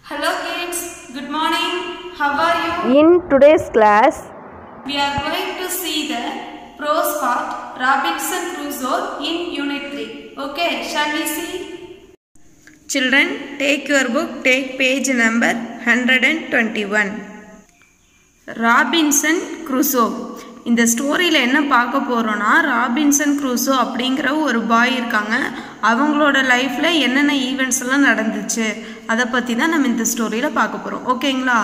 Hello kids, good morning. How are you? In today's class, We are going to see the prose part Robinson Crusoe in Unit 3. Okay, shall we see? Children, take your book, take page number 121. Robinson Crusoe. இந்த ஸ்டோரியில் என்ன பார்க்க போகிறோன்னா, Robinson Crusoe அப்படிங்கிற ஒரு பாய் இருக்காங்க. அவங்களோட லைஃப்பில் என்னென்ன ஈவெண்ட்ஸ் எல்லாம் நடந்துச்சு அதை பற்றி தான் நம்ம இந்த ஸ்டோரியில் பார்க்க போகிறோம். ஓகேங்களா?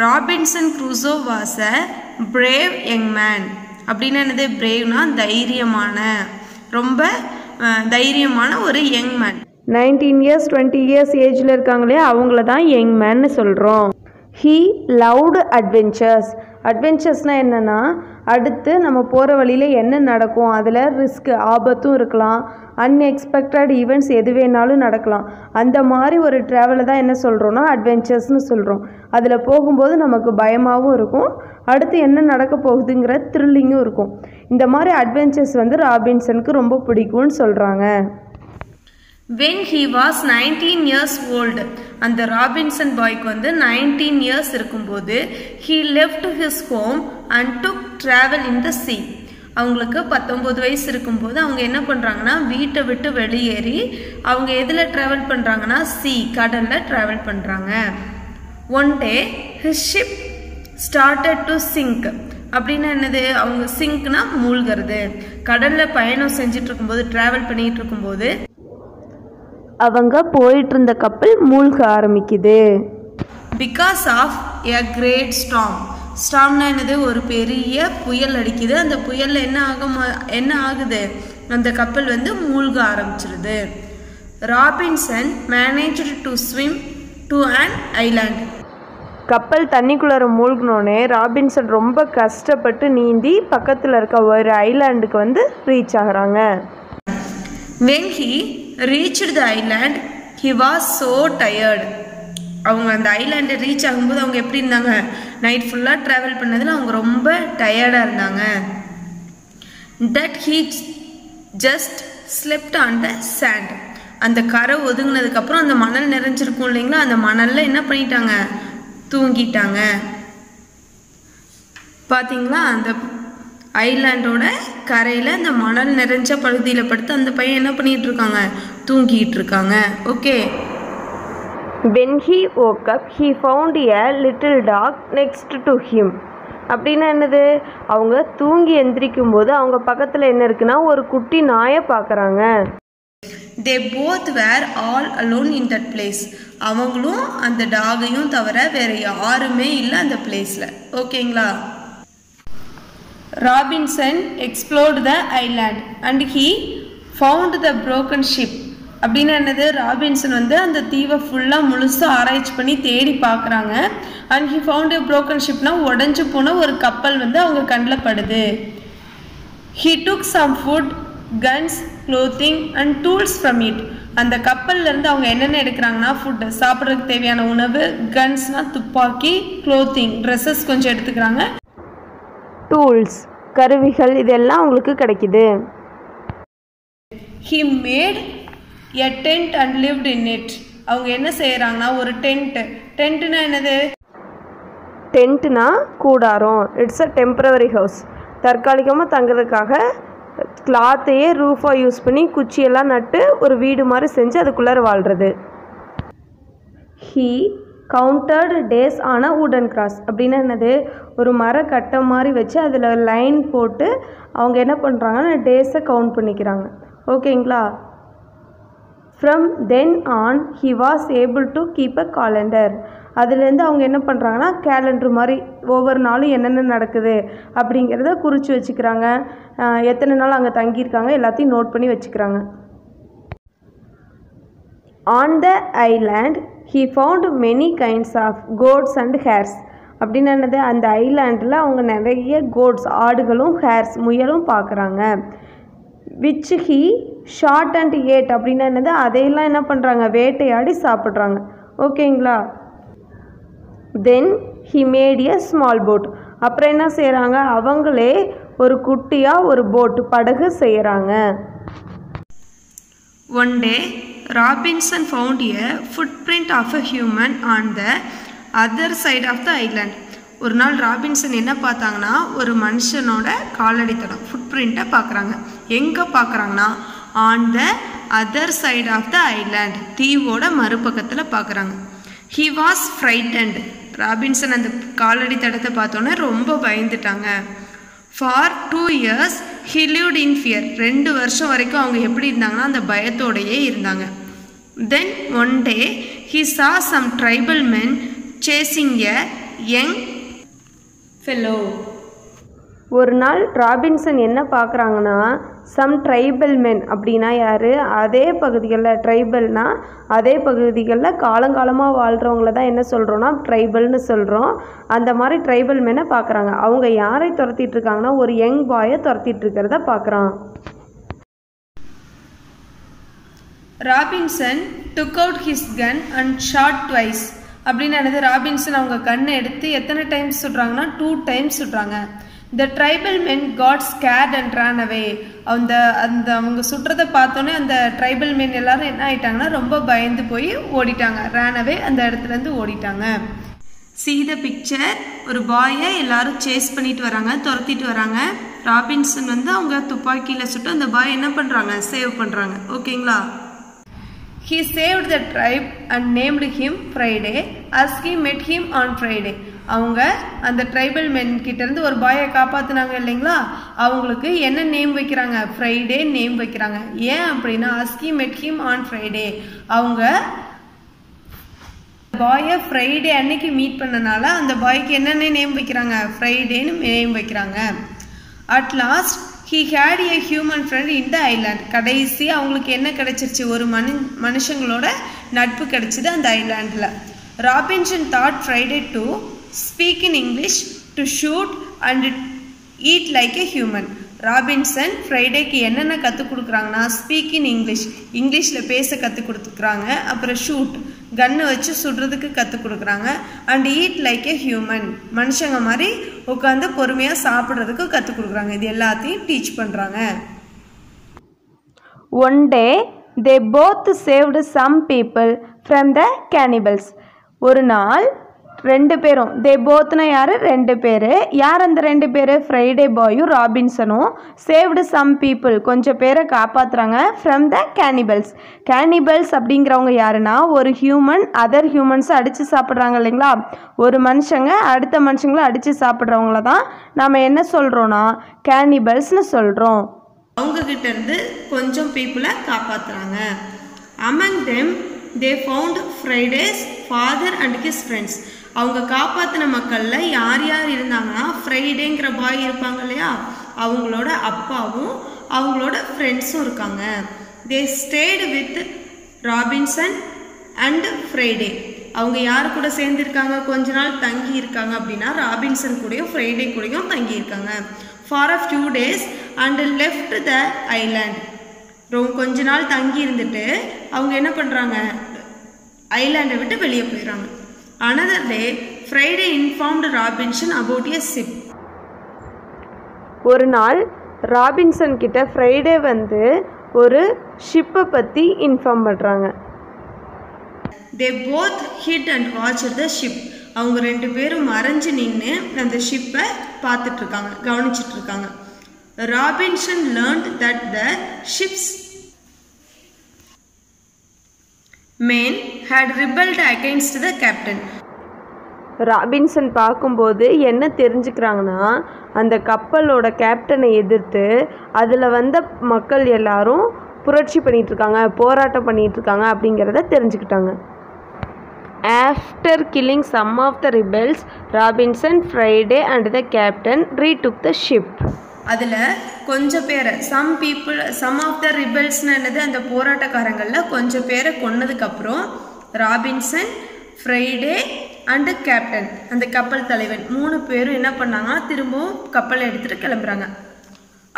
Robinson Crusoe was a brave young man. அப்படின்னு என்னது? பிரேவ்னா தைரியமான, ரொம்ப தைரியமான ஒரு யங் மேன். 19 years 20 years ஏஜில் இருக்காங்களே அவங்கள தான் யங் மேன்னு சொல்கிறோம். He loved adventures. அட்வென்ச்சர்ஸ்னால் என்னென்னா, அடுத்து நம்ம போகிற வழியில் என்ன நடக்கும், அதில் ரிஸ்க் ஆபத்தும் இருக்கலாம், அன்எக்ஸ்பெக்டட் ஈவெண்ட்ஸ் எது வேணாலும் நடக்கலாம். அந்த மாதிரி ஒரு ட்ராவலை தான் என்ன சொல்கிறோன்னா அட்வென்ச்சர்ஸ்னு சொல்கிறோம். அதில் போகும்போது நமக்கு பயமாகவும் இருக்கும், அடுத்து என்ன நடக்க போகுதுங்கிற த்ரில்லிங்கும் இருக்கும். இந்த மாதிரி அட்வென்ச்சர்ஸ் ராபின்சனுக்கு ரொம்ப பிடிக்கும்னு சொல்கிறாங்க. When he was 19 years old, அந்த ராபின்சன் பாய்க்கு 19 years இருக்கும்போது he left his home and took travel in the sea. அவங்களுக்கு 19 வயசு இருக்கும்போது அவங்க என்ன பண்ணுறாங்கன்னா, வீட்டை விட்டு வெளியேறி அவங்க எதில் ட்ராவல் பண்ணுறாங்கன்னா, கடலில் ட்ராவல் பண்ணுறாங்க. One day his ship started to sink. அப்படின்னா என்னது? அவங்க சிங்க்னா மூழ்கிறது. கடலில் பயணம் செஞ்சுட்டு இருக்கும்போது, ட்ராவல் பண்ணிகிட்டு இருக்கும்போது அவங்க போயிட்டு இருந்த கப்பல் மூழ்க ஆரம்பிக்குது. Because of a great storm. ஸ்டார்ம்னா என்னது? ஒரு பெரிய புயல் அடிக்குது. அந்த புயலில் என்ன ஆகுது? அந்த கப்பல் மூழ்க ஆரம்பிச்சிருது. Robinson managed to swim to an island. கப்பல் தண்ணிக்குள்ளார மூழ்கினோடனே ராபின்சன் ரொம்ப கஷ்டப்பட்டு நீந்தி பக்கத்தில் இருக்க ஒரு ஐலாண்டுக்கு ரீச் ஆகுறாங்க. When he reached the island, he was so tired. அவங்க அந்த ஐலாண்டை ரீச் ஆகும்போது அவங்க எப்படி இருந்தாங்க? நைட் ஃபுல்லாக ட்ராவல் பண்ணதில் அவங்க ரொம்ப டயர்டாக இருந்தாங்க. That he just slept on the sand. அந்த கரை ஒதுங்கினதுக்கப்புறம் அந்த மணல் நிறைஞ்சிருக்கும் இல்லைங்களா, அந்த மணலில் என்ன பண்ணிட்டாங்க? தூங்கிட்டாங்க. பார்த்தீங்களா? அந்த ஐலாண்டோட கரையில் அந்த மணல் நிறைஞ்ச பகுதியில் படுத்து அந்த பையன் என்ன பண்ணிகிட்டு இருக்காங்க? தூங்கிட்டு இருக்காங்க. Okay. When he woke up, he found a little dog next to him. அப்படின்னா என்னது? அவங்க தூங்கி எந்திரிக்கும் போது அவங்க பக்கத்தில் என்ன இருக்குன்னா, ஒரு குட்டி நாயை பார்க்குறாங்க. They both were all alone in that place. அவங்களும் அந்த டாகையும் தவிர வேற யாருமே இல்லை அந்த பிளேஸில். ஓகேங்களா? Robinson explored the island and he found the broken ship. அப்படின்னா என்னது? ராபின்சன் அந்த தீவை ஃபுல்லாக முழுசாக ஆராய்ச்சி பண்ணி தேடி பார்க்குறாங்க. and he found a broken shipனா உடஞ்சி போன ஒரு கப்பல் அவங்க கண்ணில் படுது. he took some food, guns, clothing and tools from it. அந்த கப்பல்லேருந்து அவங்க என்னென்ன எடுக்கிறாங்கன்னா, ஃபுட்டு சாப்பிட்றதுக்கு தேவையான உணவு, கன்ஸ்னால் துப்பாக்கி, க்ளோத்திங் ட்ரெஸ்ஸஸ் கொஞ்சம் எடுத்துக்கிறாங்க, டூல்ஸ் கருவிகள் இதெல்லாம் உங்களுக்கு கிடைக்குது. He made a tent and lived in it. அவங்க என்ன செய்யறாங்கன்னா, ஒரு டென்ட்னா என்னது? டென்ட்னா கூடாரம். It's a temporary house. தற்காலிகமாக தங்குறதுக்காக கிளாத்தையே ரூஃபாக யூஸ் பண்ணி குச்சியெல்லாம் நட்டு ஒரு வீடு மாதிரி செஞ்சு அதுக்குள்ளார வாழ்கிறது. He counted days on a wooden cross. அப்படின்னா என்னது? ஒரு மரக்கட்டை மாதிரி வச்சு அதில் லைன் போட்டு அவங்க என்ன பண்ணுறாங்கன்னா, டேஸை கவுண்ட் பண்ணிக்கிறாங்க. ஓகேங்களா? From then on he was able to keep a calendar. அதுலேருந்து அவங்க என்ன பண்ணுறாங்கன்னா, கேலண்டர் மாதிரி ஒவ்வொரு நாளும் என்னென்ன நடக்குது அப்படிங்கிறத குறித்து வச்சுக்கிறாங்க. எத்தனை நாள் அங்கே தங்கியிருக்காங்க எல்லாத்தையும் நோட் பண்ணி வச்சுக்கிறாங்க. On the island he found many kinds of goats and hares. அப்படின்னு என்னது? அந்த ஐலாண்டில் அவங்க நிறைய கோட்ஸ் ஆடுகளும் ஹேர்ஸ் முயலும் பார்க்குறாங்க. which he shot and ate. அப்படின்னா என்னது? அதையெல்லாம் என்ன பண்ணுறாங்க? வேட்டையாடி சாப்பிட்றாங்க. ஓகேங்களா? then he made a small boat. அப்புறம் என்ன செய்கிறாங்க? அவங்களே ஒரு குட்டியாக ஒரு போட்டு படகு செய்கிறாங்க. One day Robinson found a footprint of a human on the other side of the island. ஒரு நாள் ராபின்சன் என்ன பார்த்தாங்கன்னா ஒரு மனுஷனோட காலடி தடம் ஃபுட்பிரிண்ட்டை பார்க்குறாங்க. எங்கே பார்க்குறாங்கன்னா on the other side of the island, தீவோட மறுபக்கத்தில் பார்க்குறாங்க. He was frightened. ராபின்சன் அந்த காலடி தடத்தை பார்த்தோன்னே ரொம்ப பயந்துட்டாங்க. For 2 years he lived in fear. 2 வருஷம் வரைக்கும் அவங்க எப்படி இருந்தாங்கன்னா அந்த பயத்தோடையே இருந்தாங்க. Then one day he saw some tribal men chasing a young fellow. ஒரு நாள் ராபின்சன் என்ன பார்க்குறாங்கன்னா சம் ட்ரைபல் மென் அப்படின்னா யார், அதே பகுதிகளில் ட்ரைபல்னா அதே பகுதிகளில் காலங்காலமாக வாழ்கிறவங்கள தான் என்ன சொல்கிறோன்னா ட்ரைபல்னு சொல்கிறோம். அந்த மாதிரி ட்ரைபல் மென்னை பார்க்குறாங்க. அவங்க யாரை துரத்திட்டு இருக்காங்கன்னா ஒரு யங் பாயை துரத்திட்டு இருக்கிறத பார்க்குறான். Robinson took out his gun and shot twice. அப்படின்னு என்னது, ராபின்சன் அவங்க கண்ணை எடுத்து எத்தனை டைம்ஸ் சுடுறாங்கன்னா 2 times சுடுறாங்க. The tribal men got scared and ran away. அந்த அவங்க சுடுறதை பார்த்தோன்னே அந்த ட்ரைபல் மென் எல்லாரும் என்ன ஆயிட்டாங்கன்னா ரொம்ப பயந்து போய் ஓடிட்டாங்க. ran away, அந்த இடத்துலேருந்து ஓடிட்டாங்க. See the picture. ஒரு பாயை எல்லாரும் சேஸ் பண்ணிட்டு வராங்க, துரத்திட்டு வராங்க. ராபின்சன் வந்து அவங்க துப்பாக்கியில் சுட்டு அந்த பாய் என்ன பண்ணுறாங்க, சேவ் பண்ணுறாங்க. ஓகேங்களா? He saved the tribe and named him Friday as he met him on Friday. அவங்க அந்த ட்ரைபல் மென் கிட்ட இருந்து ஒரு பாயை காப்பாத்தினாங்க இல்லைங்களா, அவங்களுக்கு என்ன நேம் வைக்கிறாங்க, ஃப்ரைடே நேம் வைக்கிறாங்க. ஏன் அப்படின்னா as he met him on Friday, அவங்க பாயை ஃப்ரைடே அன்னைக்கு மீட் பண்ணனால அந்த பாய்க்கு என்னென்ன நேம் வைக்கிறாங்க, ஃப்ரைடேன்னு நேம் வைக்கிறாங்க. At last he had a human friend in the island. கடைசி அவங்களுக்கு என்ன கிடைச்சிருச்சு, ஒரு மனுஷங்களோட நட்பு கிடைச்சது அந்த ஐலாண்டில். Robinson thought Friday to speak in English, to shoot and eat like a human. Robinson ஃப்ரைடேக்கு என்னென்ன கற்றுக் கொடுக்குறாங்கன்னா ஸ்பீக் இன் இங்கிலீஷ், இங்கிலீஷில் பேச கற்றுக் கொடுத்துக்குறாங்க. அப்புறம் ஷூட், கன்னு வச்சு சுடுறதுக்கு கற்றுக் கொடுக்குறாங்க. And eat like A human, மனுஷங்க மாதிரி உட்காந்து பொறுமையாக சாப்பிட்றதுக்கு கற்றுக் கொடுக்குறாங்க. இது எல்லாத்தையும் டீச் பண்ணுறாங்க. One day they both saved some people from the cannibals. ஒரு நாள் 2 பேரும், தே போத்னா யார், 2 பேர். யார் அந்த 2 பேர், ஃப்ரைடே பாயும் ராபின்சனும் சேவ்டு சம் பீப்புள், கொஞ்சம் பேரை காப்பாற்றுறாங்க. From the cannibals. கேனிபல்ஸ் அப்படிங்கிறவங்க யாருன்னா ஒரு ஹியூமன் அதர் ஹியூமன்ஸை அடித்து சாப்பிட்றாங்க இல்லைங்களா, ஒரு மனுஷங்க அடுத்த மனுஷங்களை அடித்து சாப்பிட்றவங்கள தான் நம்ம என்ன சொல்கிறோன்னா கேனிபல்ஸ்னு சொல்கிறோம். அவங்கக்கிட்ட இருந்து கொஞ்சம் பீப்புளை காப்பாற்றுறாங்க. among them they found Friday's father and his friends. அவங்க காப்பாற்றின மக்களில் யார் யார் இருந்தாங்கன்னா ஃப்ரைடேங்கிற பாய் இருப்பாங்க இல்லையா, அவங்களோட அப்பாவும் அவங்களோட ஃப்ரெண்ட்ஸும் இருக்காங்க. தே state with Robinson and Friday. அவங்க யார் கூட சேர்ந்துருக்காங்க, கொஞ்ச நாள் தங்கி இருக்காங்க அப்படின்னா ராபின்சன் கூடயும் ஃப்ரைடே கூடயும் தங்கி இருக்காங்க. For a few days and left the island. கொஞ்ச நாள் தங்கி இருந்துட்டு அவங்க என்ன பண்ணுறாங்க, ஐலாண்டை விட்டு வெளியே போயிடுறாங்க. Another day, Friday informed Robinson about a ship. ஒரு நாள் ராபின்சன் கிட்ட ஃப்ரைடே வந்து ஒரு ஷிப்பை பற்றி இன்ஃபார்ம் பண்ணுறாங்க. They both hid and watched the ship. அவங்க 2 பேரும் மறைஞ்சு நின்று அந்த ஷிப்பை பார்த்துட்டு இருக்காங்க, கவனிச்சிட்டு இருக்காங்க. Robinson learned that the ship's men had rebelled against the captain. Robinson பார்க்கும்போது என்ன தெரிஞ்சுக்கிறாங்கன்னா அந்த கப்பலோட கேப்டனை எதிர்த்து அதில் வந்த மக்கள் எல்லாரும் புரட்சி பண்ணிகிட்ருக்காங்க, போராட்டம் பண்ணிகிட்ருக்காங்க அப்படிங்கிறத தெரிஞ்சுக்கிட்டாங்க. After killing some of the rebels, Robinson, Friday and the captain retook the ship. அதில் கொஞ்சம் பேரை சம் ஆஃப் த ரிபெல்ஸ்னு என்னது, அந்த போராட்டக்காரங்களில் கொஞ்சம் பேரை கொன்னதுக்கப்புறம் ராபின்சன், ஃப்ரைடே அண்டு கேப்டன், அந்த கப்பல் தலைவன் 3 பேரும் என்ன பண்ணாங்கன்னா திரும்பவும் கப்பலை எடுத்துகிட்டு கிளம்புறாங்க.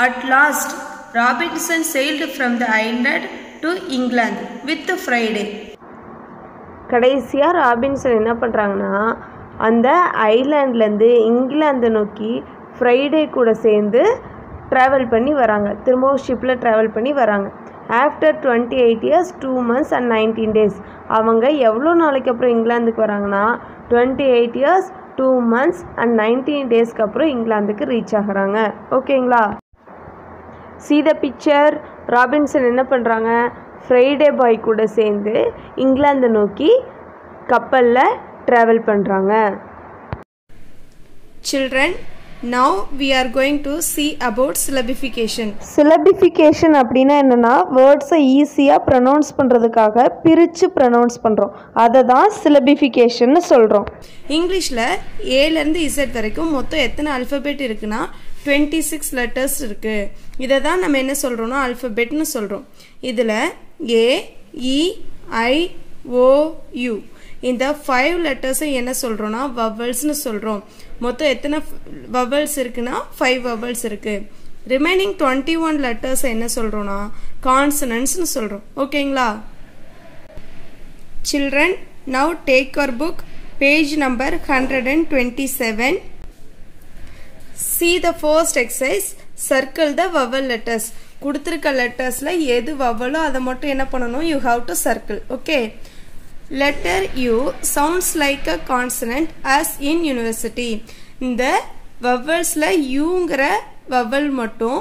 At last Robinson sailed from the island to England with Friday. கடைசியாக ராபின்சன் என்ன பண்ணுறாங்கன்னா அந்த ஐலாண்ட்லேருந்து இங்கிலாந்து நோக்கி ஃப்ரைடே கூட சேர்ந்து ட்ராவல் பண்ணி வராங்க. திரும்பவும் ஷிப்பில் ட்ராவல் பண்ணி வராங்க. After 28 years 2 months and 19 days. அவங்க எவ்வளோ நாளைக்கு அப்புறம் இங்கிலாந்துக்கு வராங்கன்னா 28 years 2 months and 19 daysக்கு அப்புறம் இங்கிலாந்துக்கு ரீச் ஆகுறாங்க. ஓகேங்களா? See the picture. ராபின்சன் என்ன பண்ணுறாங்க, ஃப்ரைடே பாய் கூட சேர்ந்து இங்கிலாந்து நோக்கி கப்பலில் ட்ராவல் பண்ணுறாங்க. Children, now we are going to see about syllabification. Syllabification அப்படின்னா என்னென்னா வேர்ட்ஸை ஈஸியாக ப்ரொனவுன்ஸ் பண்ணுறதுக்காக பிரித்து ப்ரொனவுன்ஸ் பண்ணுறோம், அதை தான் சிலபிஃபிகேஷன்னு சொல்கிறோம். இங்கிலீஷில் ஏலேருந்து இசட் வரைக்கும் மொத்தம் எத்தனை அல்ஃபபெட் இருக்குன்னா 26 லெட்டர்ஸ் இருக்குது. இதை தான் நம்ம என்ன சொல்கிறோன்னா அல்ஃபபெட்னு சொல்கிறோம். இதில் ஏ, இ, ஐ, ஓ, யூ இந்த 5 லெட்டர்ஸும் என்ன சொல்கிறோன்னா வவல்ஸ்னு சொல்கிறோம். மொத்தம் எத்தனை வவல்ஸ் இருக்குன்னா 5 வவல்ஸ் இருக்குது. ரிமைனிங் 21 லெட்டர்ஸ் என்ன சொல்கிறோன்னா கான்சனன்ட்ஸ்னு சொல்கிறோம். ஓகேங்களா? Children, now take your book, page number 127. See the first exercise. Circle the vowel letters. கொடுத்திருக்க லெட்டர்ஸில் எது வவலோ அதை மட்டும் என்ன பண்ணணும், you have to circle. Okay. Letter U sounds like a consonant as in university. இந்த வவல்ஸில் யூங்கிற வவல் மட்டும்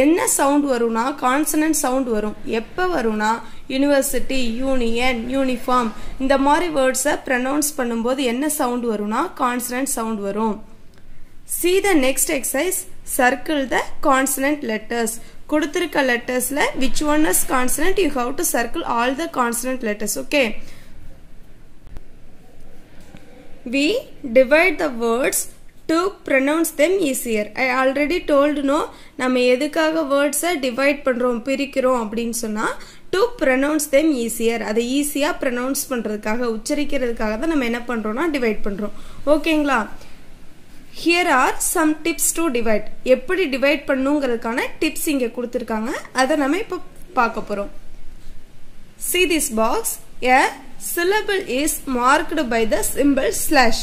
என்ன சவுண்ட் வரும்னா கான்சனன்ட் சவுண்ட் வரும். எப்போ வரும்னா யூனிவர்சிட்டி, யூனியன், யூனிஃபார்ம் இந்த மாதிரி வேர்ட்ஸை ப்ரொனவுன்ஸ் பண்ணும்போது என்ன சவுண்ட் வரும்னா கான்சனன்ட் சவுண்ட் வரும். See the next exercise. Circle the consonant letters. கொடுத்திருக்க லெட்டர்ஸ்ல which one is consonant, you have to circle all the consonant letters. Okay. We divide the words to pronounce them easier. I already told no, நம்ம எதுக்காக வேர்ட்ஸை divide பண்றோம், பிரிக்கிறோம் அப்படின்னு சொன்னா to pronounce them easier. அதை ஈஸியா pronounce பண்றதுக்காக, உச்சரிக்கிறதுக்காக தான் நம்ம என்ன பண்றோம்னா டிவைட் பண்றோம். ஓகேங்களா? Here are some tips to divide. எப்படி டிவைட் பண்ணுங்கிறதுக்கான டிப்ஸ் இங்கே கொடுத்துருக்காங்க, அதை நம்ம இப்போ பார்க்க போகிறோம். See this box. A syllable is marked by the symbol slash.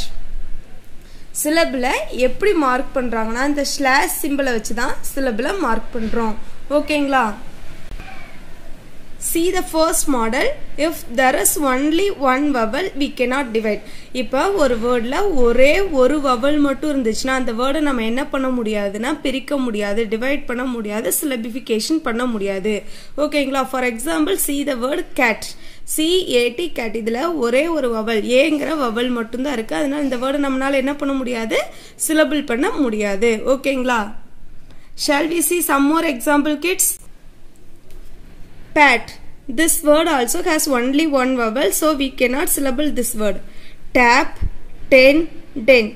சிலபிளை எப்படி மார்க் பண்ணுறாங்கன்னா இந்த ஸ்லாஷ் சிம்பிளை வச்சு தான் சிலபிளை மார்க் பண்ணுறோம். ஓகேங்களா? See the first model. If there is only one vowel, we cannot divide. இப்போ ஒரு வேர்டில் ஒரே ஒரு வவல் மட்டும் இருந்துச்சுன்னா அந்த வேர்டை நம்ம என்ன பண்ண முடியாதுன்னா பிரிக்க முடியாது, டிவைட் பண்ண முடியாது, சிலபிஃபிகேஷன் பண்ண முடியாது. ஓகேங்களா? For example see the word cat. CAT cat. இதில் ஒரே ஒரு வவல் ஏங்கிற வவல் மட்டும்தான் இருக்குது. அதனால இந்த வேர்டை நம்மளால என்ன பண்ண முடியாது, சிலபிள் பண்ண முடியாது. ஓகேங்களா? Shall we see some more example, kids? Pat. This word also has only one vowel, so we cannot syllable this word. Tap, ten, den.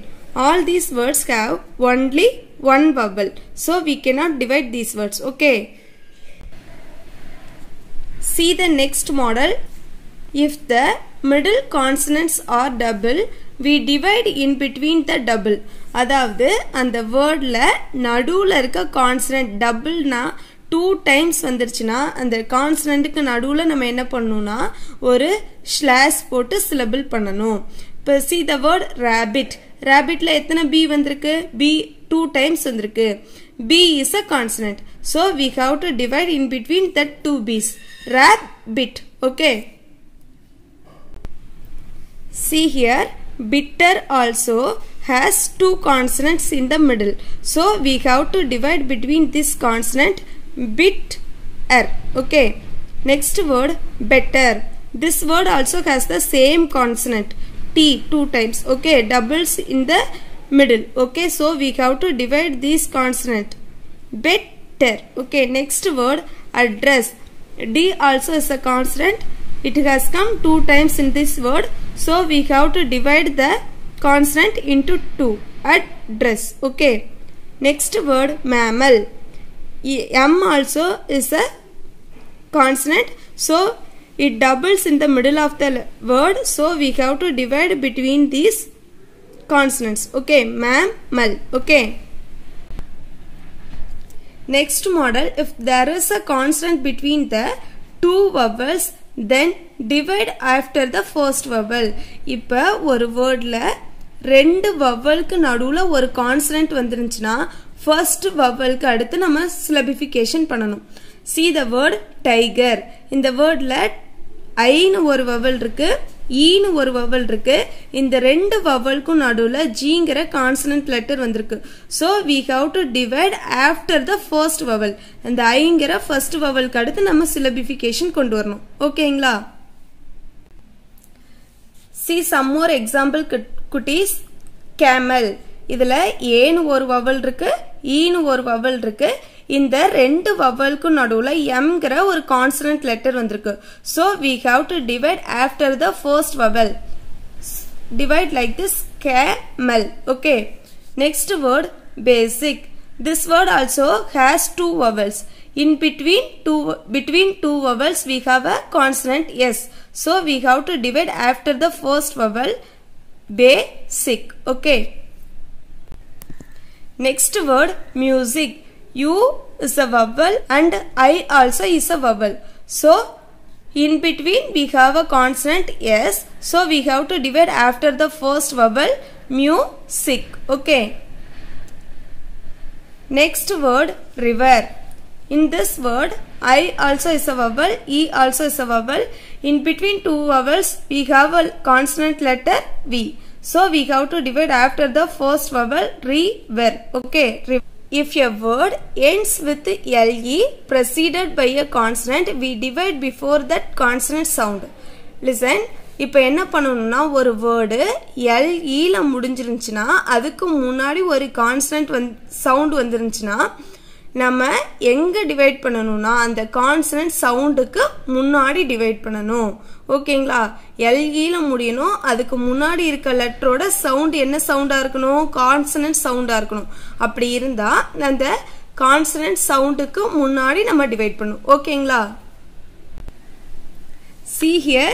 All these words have only one vowel, so we cannot divide these words. Okay. See the next model. If the middle consonants are double, we divide in between the double. அதாவது அந்த வேர்ட்ல நடுவுல இருக்க consonant டபுள்னா 2 times வந்துருச்சுன்னா அந்த கான்சனன்ட்டுக்கு நடுவில் நம்ம என்ன பண்ணணும்னா ஒரு ஸ்லாஷ் போட்டு சிலபிள் பண்ணணும். இப்போ see the word rabbit. rabbitல எத்தனை பி வந்திருக்கு, பி 2 டைம்ஸ் வந்திருக்கு. B is a consonant, so we have to divide in between the 2 B's. Rabbit. Okay. See here, bitter also has 2 consonants in the middle, so we have to divide between this consonant bit-er. Okay. Next word, better. This word also has the same consonant T 2 times. Okay. Doubles in the middle. Okay. So we have to divide this consonant. Better. Okay. Next word, address. D also is a consonant. It has come 2 times in this word. So we have to divide the consonant into 2. Address. Okay. Next word, mammal. M also is a consonant, so it doubles in the middle of the word, so we have to divide between these consonants. Okay. Mammal. Okay. Next model, if there is a consonant between the 2 vowels, then divide after the first vowel. இப்போ ஒரு வேர்டில் 2 வவலுக்கு நடுவில் ஒரு consonant வந்துருந்துச்சுன்னா first வவலுக்கு அடுத்து நம்ம syllabification பண்ணணும். See the word tiger. இந்த வேர்ட்ல ஐன்னு ஒரு வவல் இருக்கு, ஈன்னு ஒரு வவல் இருக்கு. இந்த ரெண்டு வவலுக்கும் நடுவுல ஜிங்கிற கான்சனன்ட் லெட்டர் வந்திருக்கு. So we have to divide after the first vowel. அந்த ஐங்கிற first vowelக்கு அடுத்து நம்ம syllabification கொண்டு வரணும். ஓகேங்களா? See some more example குட்டீஸ். camel. இதுல ஏன்னு ஒரு வவல் இருக்கு, ஈன்னு ஒரு வவல் இருக்கு. இந்த ரெண்டு வவலுக்கு நடுவுல எம்ங்கிற ஒரு கான்சனன்ட் லெட்டர் வந்திருக்கு. So we have to divide after the first vowel. Divide like this, camel. Okay. Next word, basic. This word also has two vowels. In between two vowels we have a consonant S. So we have to divide after the first vowel, basic. Okay. Next word, music. U is a vowel and I also is a vowel. So in between we have a consonant S. So we have to divide after the first vowel, music. Okay. Next word, river. In this word, I also is a vowel, E also is a vowel. In between two vowels we have a consonant letter V. So we have to divide after the first vowel, river. Okay. If a word ends with LE preceded by a consonant, we divide before that consonant sound. Listen. இப்போ என்ன பண்ணணும்னா ஒரு word LEல முடிஞ்சிருந்துச்சுன்னா அதுக்கு முன்னாடி ஒரு consonant sound வந்துருந்துச்சுன்னா நம்ம எங்க divide பண்ணணும்னா அந்த கான்சனன்ட் சவுண்டுக்கு முன்னாடி டிவைட் பண்ணணும். ஓகேங்களா? LEல முடியணும், அதுக்கு முன்னாடி இருக்க லெட்டரோட சவுண்ட் என்ன சவுண்டா இருக்கணும்? கான்சனன்ட் சவுண்டா இருக்கணும். அப்படி இருந்தா அந்த கான்சனன்ட் சவுண்டுக்கு முன்னாடி நம்ம டிவைட் பண்ணணும். ஓகேங்களா? See here,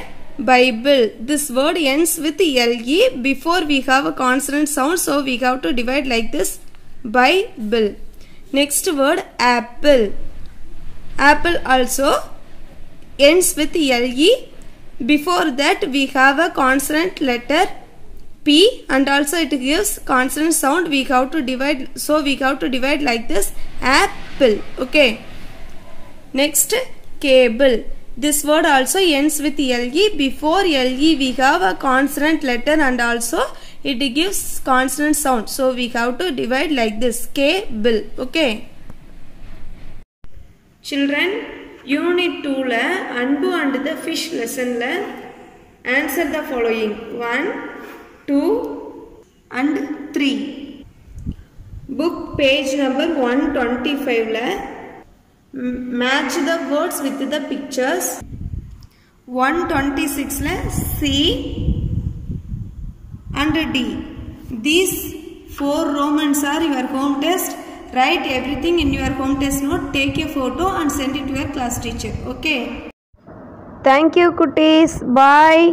Bible. This word ends with LE before we have a consonant sound, so we have to divide like this, Bible. Next word, apple. Apple also ends with LE. Before that we have a consonant letter P and also it gives consonant sound. We have to divide, so we have to divide like this, apple. Okay. Next, cable. This word also ends with LE. Before LE we have a consonant letter and also it gives consonant sound. So we have to divide like this, cable. Okay. Children, unit 2 la Anbu and the fish lesson la answer the following 1, 2 and 3. Book page number 125 la match the words with the pictures. 126 la C and D. These 4 Romans are your home test. Write everything in your home test note. Take a photo and send it to your class teacher. Okay. Thank you, Kutis. Bye.